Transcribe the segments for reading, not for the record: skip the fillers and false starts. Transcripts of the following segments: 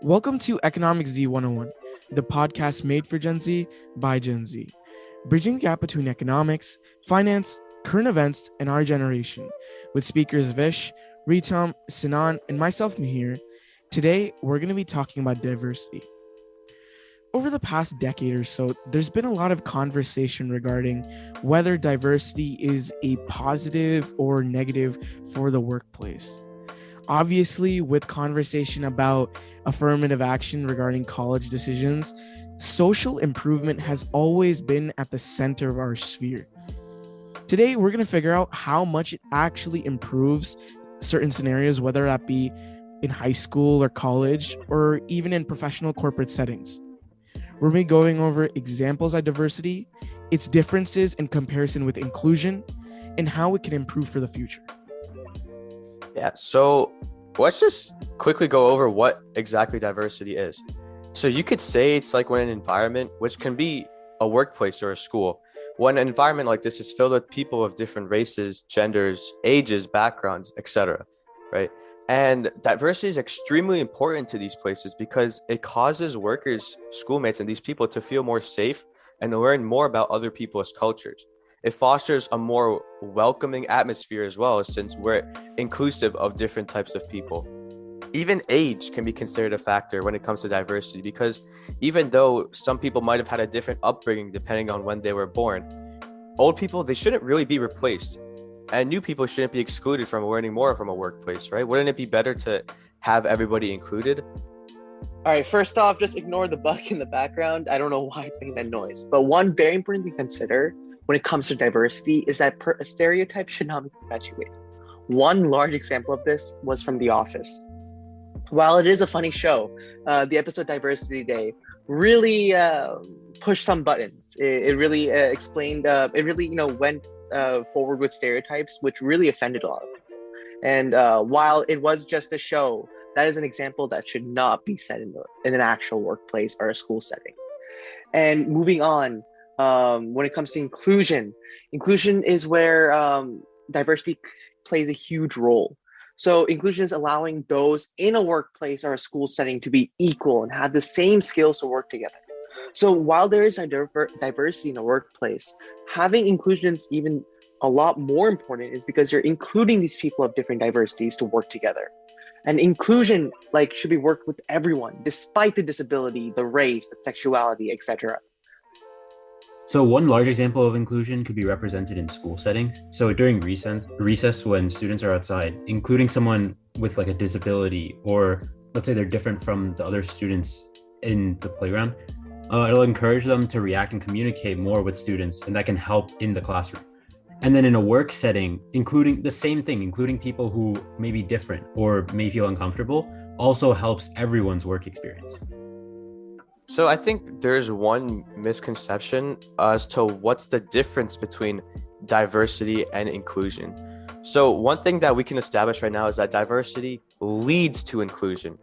Welcome to EconomicZ101, the podcast made for Gen Z by Gen Z, bridging the gap between economics, finance, current events, and our generation, with speakers Vish, Wretam, Sinan, and myself, Mihir. Today, we're going to be talking about diversity. Over the past decade or so, there's been a lot of conversation regarding whether diversity is a positive or negative for the workplace. Obviously, with conversation about affirmative action regarding college decisions, social improvement has always been at the center of our sphere. Today, we're going to figure out how much it actually improves certain scenarios, whether that be in high school or college, or even in professional corporate settings. We're going to be going over examples of diversity, its differences in comparison with inclusion, and how it can improve for the future. Yeah, so let's just quickly go over what exactly diversity is. So you could say it's like when an environment, which can be a workplace or a school, when an environment like this is filled with people of different races, genders, ages, backgrounds, etc., right? And diversity is extremely important to these places because it causes workers, schoolmates, and these people to feel more safe and to learn more about other people's cultures. It fosters a more welcoming atmosphere as well, since we're inclusive of different types of people. Even age can be considered a factor when it comes to diversity, because even though some people might have had a different upbringing depending on when they were born, old people, they shouldn't really be replaced. And new people shouldn't be excluded from learning more from a workplace, right? Wouldn't it be better to have everybody included? All right, first off, just ignore the bug in the background. I don't know why it's making that noise. But one very important thing to consider when it comes to diversity is that stereotypes should not be perpetuated. One large example of this was from The Office. While it is a funny show, the episode Diversity Day really pushed some buttons. It really explained, it really, went forward with stereotypes, which really offended a lot of people. And while it was just a show, that is an example that should not be said in an actual workplace or a school setting. And moving on, when it comes to inclusion is where diversity plays a huge role. So inclusion is allowing those in a workplace or a school setting to be equal and have the same skills to work together. So while there is a diversity in a workplace, having inclusion is even a lot more important, is because you're including these people of different diversities to work together. And inclusion should be worked with everyone, despite the disability, the race, the sexuality, etc. So one large example of inclusion could be represented in school settings. So during recess when students are outside, including someone with a disability, or let's say they're different from the other students in the playground, it'll encourage them to react and communicate more with students, and that can help in the classroom. And then in a work setting, including the same thing, including people who may be different or may feel uncomfortable, also helps everyone's work experience. So I think there's one misconception as to what's the difference between diversity and inclusion. So one thing that we can establish right now is that diversity leads to inclusion.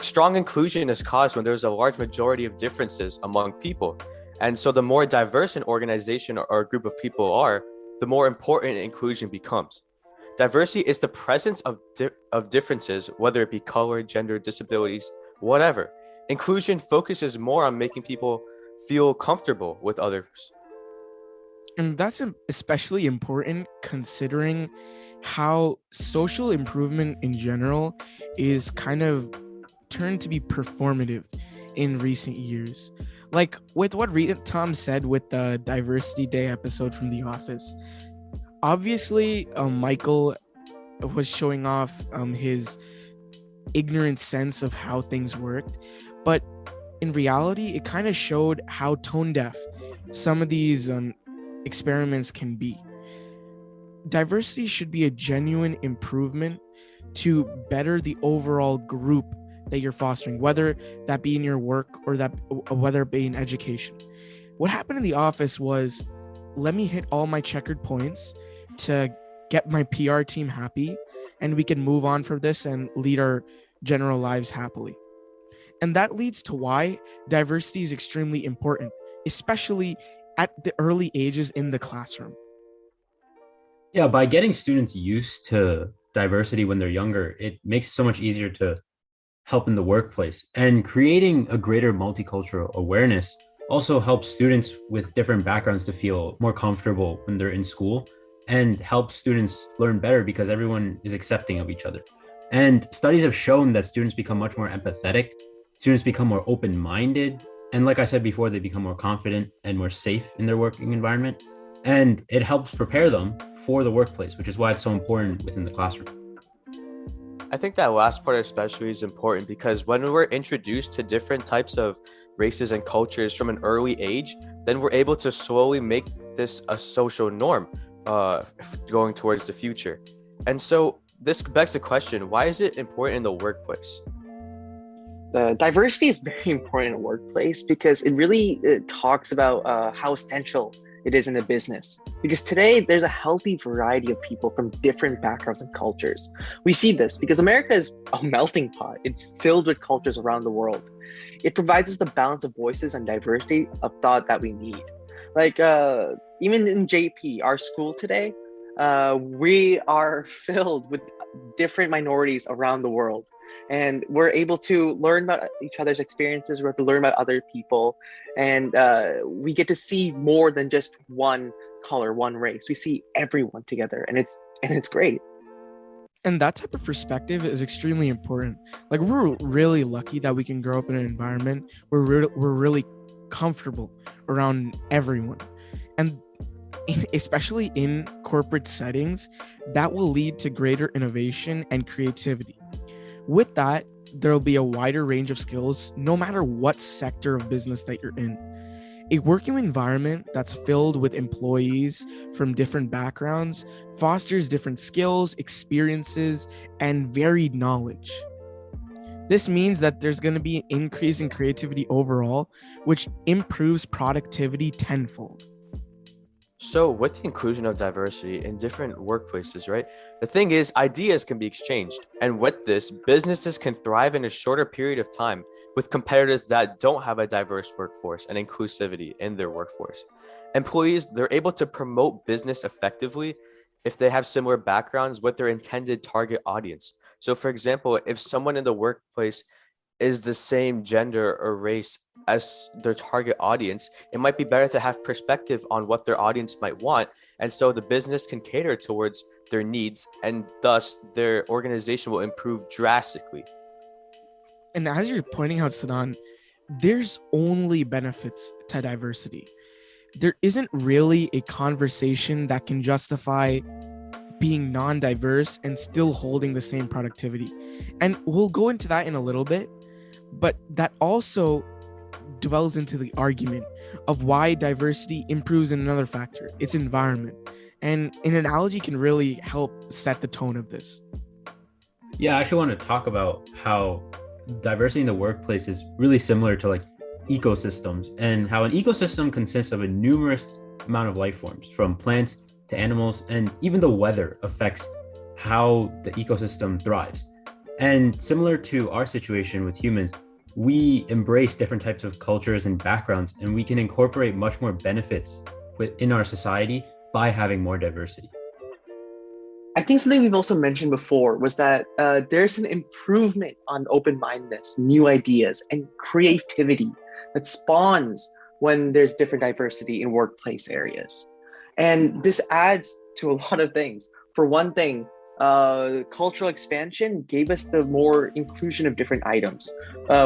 Strong inclusion is caused when there's a large majority of differences among people. And so the more diverse an organization or a group of people are, the more important inclusion becomes. Diversity is the presence of differences, whether it be color, gender, disabilities, whatever. Inclusion focuses more on making people feel comfortable with others. And that's especially important considering how social improvement in general is kind of turned to be performative in recent years. Like with what Tom said with the Diversity Day episode from The Office. Obviously, Michael was showing off his ignorant sense of how things worked, but in reality, it kind of showed how tone deaf some of these experiments can be. Diversity should be a genuine improvement to better the overall group that you're fostering, whether that be in your work or whether it be in education. What happened in The Office was, let me hit all my checkered points to get my PR team happy, and we can move on from this and lead our general lives happily. And that leads to why diversity is extremely important, especially at the early ages in the classroom. Yeah, by getting students used to diversity when they're younger, it makes it so much easier to help in the workplace. And creating a greater multicultural awareness also helps students with different backgrounds to feel more comfortable when they're in school, and helps students learn better because everyone is accepting of each other. And studies have shown that students become much more empathetic, students become more open-minded, and like I said before, they become more confident and more safe in their working environment. And it helps prepare them for the workplace, which is why it's so important within the classroom. I think that last part especially is important because when we're introduced to different types of races and cultures from an early age, then we're able to slowly make this a social norm going towards the future. And so this begs the question, why is it important in the workplace? Diversity is very important in a workplace because it talks about how essential it is in a business. Because today there's a healthy variety of people from different backgrounds and cultures. We see this because America is a melting pot. It's filled with cultures around the world. It provides us the balance of voices and diversity of thought that we need. Like even in JP, our school today, we are filled with different minorities around the world. And we're able to learn about each other's experiences. We're able to learn about other people. And we get to see more than just one color, one race. We see everyone together, and it's great. And that type of perspective is extremely important. Like, we're really lucky that we can grow up in an environment where we're really comfortable around everyone. And especially in corporate settings, that will lead to greater innovation and creativity. With that, there'll be a wider range of skills, no matter what sector of business that you're in. A working environment that's filled with employees from different backgrounds fosters different skills, experiences, and varied knowledge. This means that there's going to be an increase in creativity overall, which improves productivity tenfold. So with the inclusion of diversity in different workplaces, right? The thing is, ideas can be exchanged. And with this, businesses can thrive in a shorter period of time with competitors that don't have a diverse workforce and inclusivity in their workforce. Employees, they're able to promote business effectively if they have similar backgrounds with their intended target audience. So for example, if someone in the workplace is the same gender or race as their target audience, it might be better to have perspective on what their audience might want. And so the business can cater towards their needs, and thus their organization will improve drastically. And as you're pointing out, Sinan, there's only benefits to diversity. There isn't really a conversation that can justify being non-diverse and still holding the same productivity. And we'll go into that in a little bit, but that also dwells into the argument of why diversity improves in another factor, its environment. And an analogy can really help set the tone of this. Yeah, I actually want to talk about how diversity in the workplace is really similar to like ecosystems, and how an ecosystem consists of a numerous amount of life forms, from plants to animals, and even the weather affects how the ecosystem thrives. And similar to our situation with humans, we embrace different types of cultures and backgrounds, and we can incorporate much more benefits within our society by having more diversity. I think something we've also mentioned before was that there's an improvement on open-mindedness, new ideas, and creativity that spawns when there's different diversity in workplace areas. And this adds to a lot of things. For one thing, cultural expansion gave us the more inclusion of different items.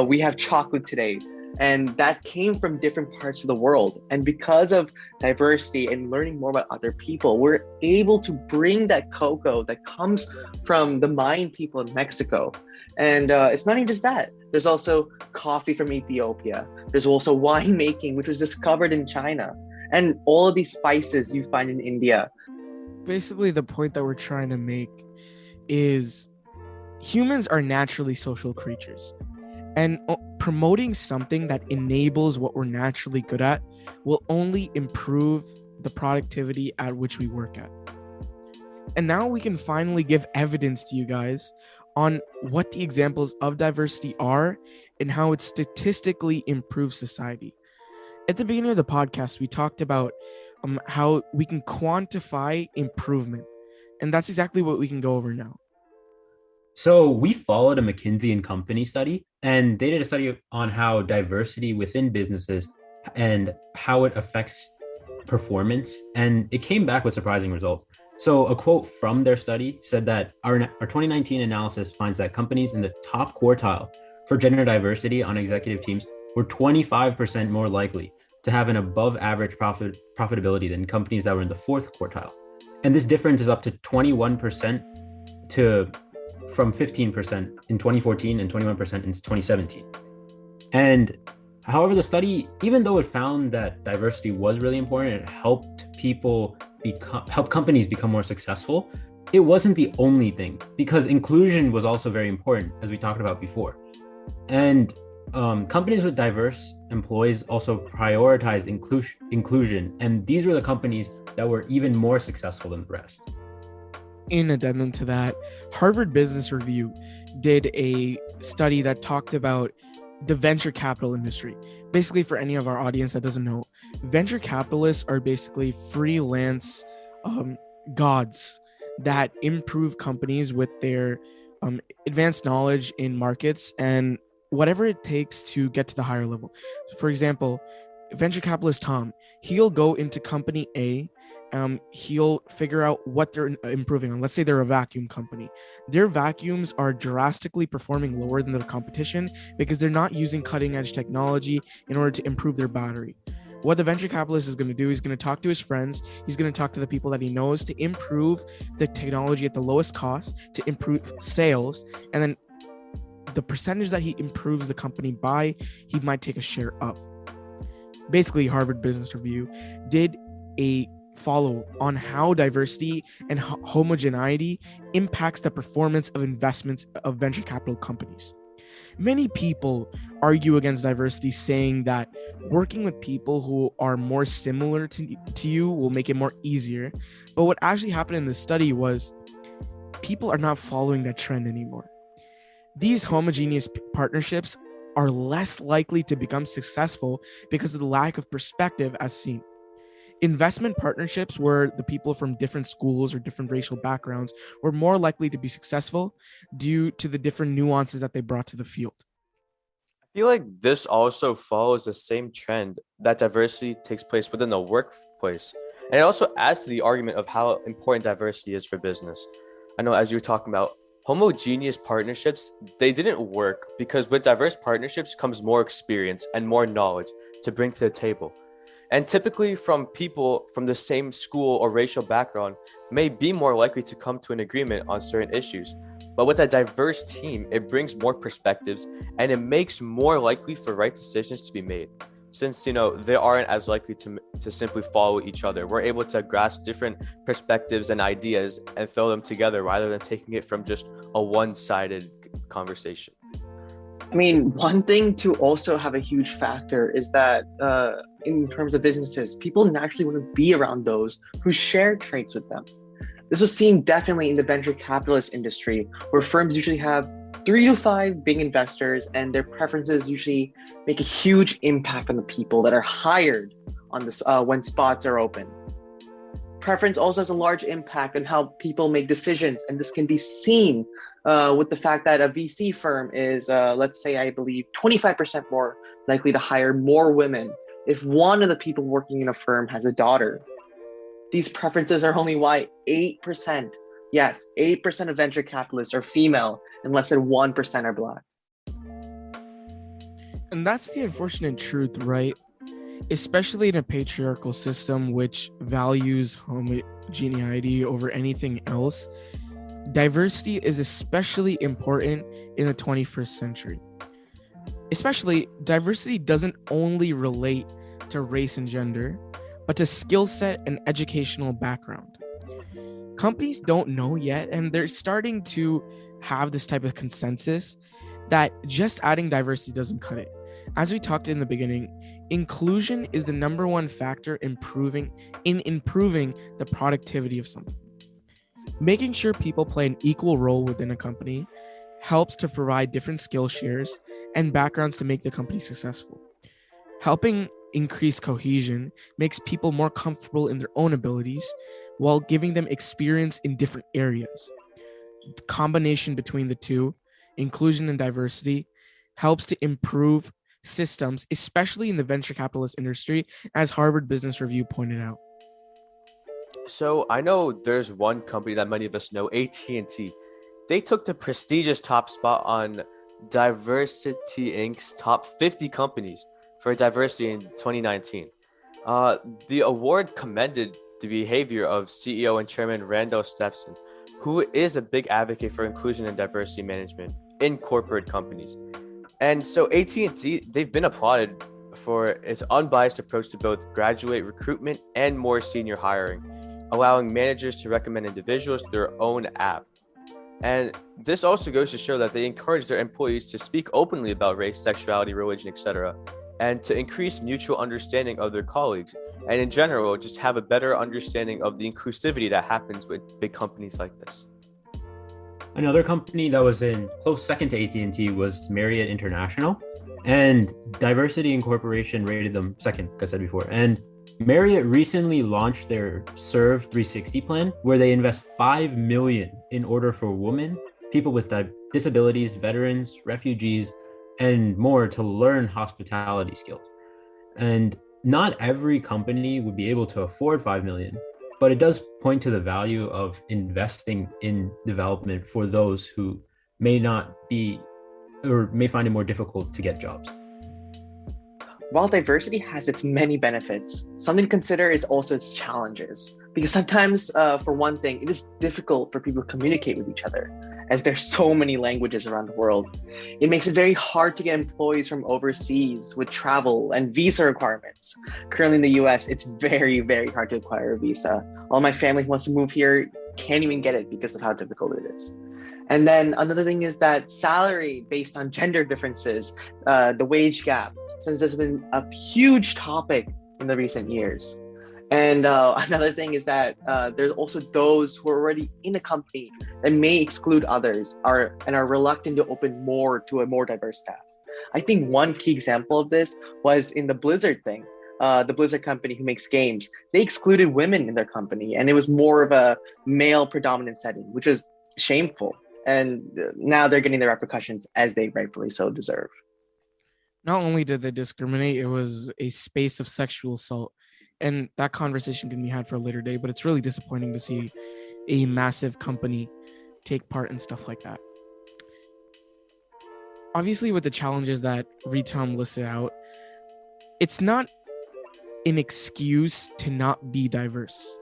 We have chocolate today, and that came from different parts of the world. And because of diversity and learning more about other people, we're able to bring that cocoa that comes from the Mayan people in Mexico. And it's not even just that. There's also coffee from Ethiopia. There's also winemaking, which was discovered in China. And all of these spices you find in India. Basically, the point that we're trying to make is humans are naturally social creatures. And promoting something that enables what we're naturally good at will only improve the productivity at which we work at. And now we can finally give evidence to you guys on what the examples of diversity are and how it statistically improves society. At the beginning of the podcast, we talked about how we can quantify improvement. And that's exactly what we can go over now. So we followed a McKinsey and Company study, and they did a study on how diversity within businesses and how it affects performance, and it came back with surprising results. So a quote from their study said that our 2019 analysis finds that companies in the top quartile for gender diversity on executive teams were 25% more likely to have an above average profitability than companies that were in the fourth quartile. And this difference is up to 21% to from 15% in 2014 and 21% in 2017. And however, the study, even though it found that diversity was really important, it help companies become more successful. It wasn't the only thing, because inclusion was also very important, as we talked about before. And companies with diverse employees also prioritized inclusion, and these were the companies that were even more successful than the rest. In addendum to that, Harvard Business Review did a study that talked about the venture capital industry. Basically, for any of our audience that doesn't know, venture capitalists are basically freelance gods that improve companies with their advanced knowledge in markets and whatever it takes to get to the higher level. For example, venture capitalist Tom, he'll go into company A. He'll figure out what they're improving on. Let's say they're a vacuum company. Their vacuums are drastically performing lower than their competition because they're not using cutting edge technology in order to improve their battery. What the venture capitalist is going to do, he's going to talk to his friends. He's going to talk to the people that he knows to improve the technology at the lowest cost, to improve sales. And then the percentage that he improves the company by, he might take a share of. Basically, Harvard Business Review did a follow on how diversity and homogeneity impacts the performance of investments of venture capital companies. Many people argue against diversity, saying that working with people who are more similar to you will make it more easier. But what actually happened in this study was people are not following that trend anymore. These homogeneous partnerships are less likely to become successful because of the lack of perspective as seen. Investment partnerships, where the people from different schools or different racial backgrounds were more likely to be successful due to the different nuances that they brought to the field. I feel like this also follows the same trend that diversity takes place within the workplace. And it also adds to the argument of how important diversity is for business. I know, as you were talking about, homogeneous partnerships, they didn't work because with diverse partnerships comes more experience and more knowledge to bring to the table. And typically from people from the same school or racial background may be more likely to come to an agreement on certain issues. But with a diverse team, it brings more perspectives and it makes more likely for right decisions to be made. Since, they aren't as likely to simply follow each other. We're able to grasp different perspectives and ideas and throw them together rather than taking it from just a one-sided conversation. I mean, one thing to also have a huge factor is that in terms of businesses, people naturally want to be around those who share traits with them. This was seen definitely in the venture capitalist industry, where firms usually have 3 to 5 big investors, and their preferences usually make a huge impact on the people that are hired on this when spots are open. Preference also has a large impact on how people make decisions, and this can be seen with the fact that a VC firm is, let's say, I believe, 25% more likely to hire more women if one of the people working in a firm has a daughter. These preferences are only why 8%, yes, 8% of venture capitalists are female and less than 1% are Black. And that's the unfortunate truth, right? Especially in a patriarchal system which values homogeneity over anything else, diversity is especially important in the 21st century. Especially, diversity doesn't only relate to race and gender, but to skill set and educational background. Companies don't know yet, and they're starting to have this type of consensus that just adding diversity doesn't cut it. As we talked in the beginning, inclusion is the number one factor in improving the productivity of something. Making sure people play an equal role within a company helps to provide different skill shares and backgrounds to make the company successful. Helping increase cohesion makes people more comfortable in their own abilities while giving them experience in different areas. the combination between the two, inclusion and diversity, helps to improve systems, especially in the venture capitalist industry, as Harvard Business Review pointed out. So I know there's one company that many of us know, AT&T. They took the prestigious top spot on Diversity Inc.'s top 50 companies for diversity in 2019. The award commended the behavior of CEO and Chairman Randall Stephenson, who is a big advocate for inclusion and diversity management in corporate companies. And so AT&T, they've been applauded for its unbiased approach to both graduate recruitment and more senior hiring, allowing managers to recommend individuals their own app. And this also goes to show that they encourage their employees to speak openly about race, sexuality, religion, etc., and to increase mutual understanding of their colleagues, and in general, just have a better understanding of the inclusivity that happens with big companies like this. Another company that was in close second to AT&T was Marriott International, and Diversity Incorporation rated them second, like I said before. And Marriott recently launched their Serve 360 plan, where they invest $5 million in order for women, people with disabilities, veterans, refugees, and more to learn hospitality skills. And not every company would be able to afford $5 million, but it does point to the value of investing in development for those who may not be or may find it more difficult to get jobs. While diversity has its many benefits, something to consider is also its challenges. Because sometimes, for one thing, it is difficult for people to communicate with each other, as there's so many languages around the world. It makes it very hard to get employees from overseas with travel and visa requirements. Currently in the US, it's very, very hard to acquire a visa. All my family who wants to move here can't even get it because of how difficult it is. And then another thing is that salary based on gender differences, the wage gap, since this has been a huge topic in the recent years. And another thing is that there's also those who are already in a company that may exclude others and are reluctant to open more to a more diverse staff. I think one key example of this was in the Blizzard thing. The Blizzard company who makes games, they excluded women in their company, and it was more of a male predominant setting, which is shameful. And now they're getting the repercussions as they rightfully so deserve. Not only did they discriminate, it was a space of sexual assault. And that conversation can be had for a later day, but it's really disappointing to see a massive company take part in stuff like that. Obviously, with the challenges that Wretam listed out, it's not an excuse to not be diverse.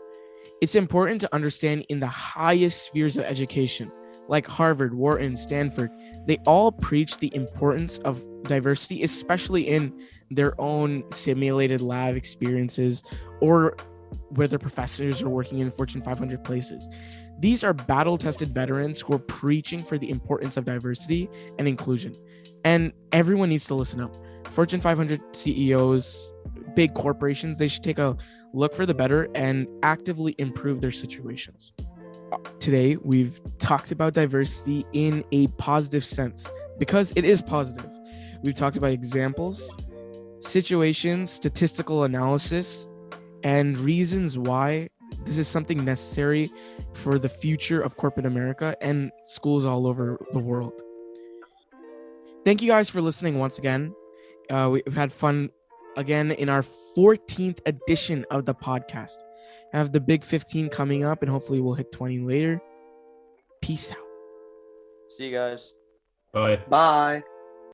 It's important to understand in the highest spheres of education, like Harvard, Wharton, Stanford, they all preach the importance of diversity, especially in their own simulated lab experiences or where their professors are working in Fortune 500 places. These are battle-tested veterans who are preaching for the importance of diversity and inclusion. And everyone needs to listen up. Fortune 500 CEOs, big corporations, they should take a look for the better and actively improve their situations. Today, we've talked about diversity in a positive sense because it is positive. We've talked about examples, situations, statistical analysis, and reasons why this is something necessary for the future of corporate America and schools all over the world. Thank you guys for listening once again. We've had fun again in our 14th edition of the podcast. I have the big 15 coming up, and hopefully we'll hit 20 later. Peace out. See you guys. Bye. Bye.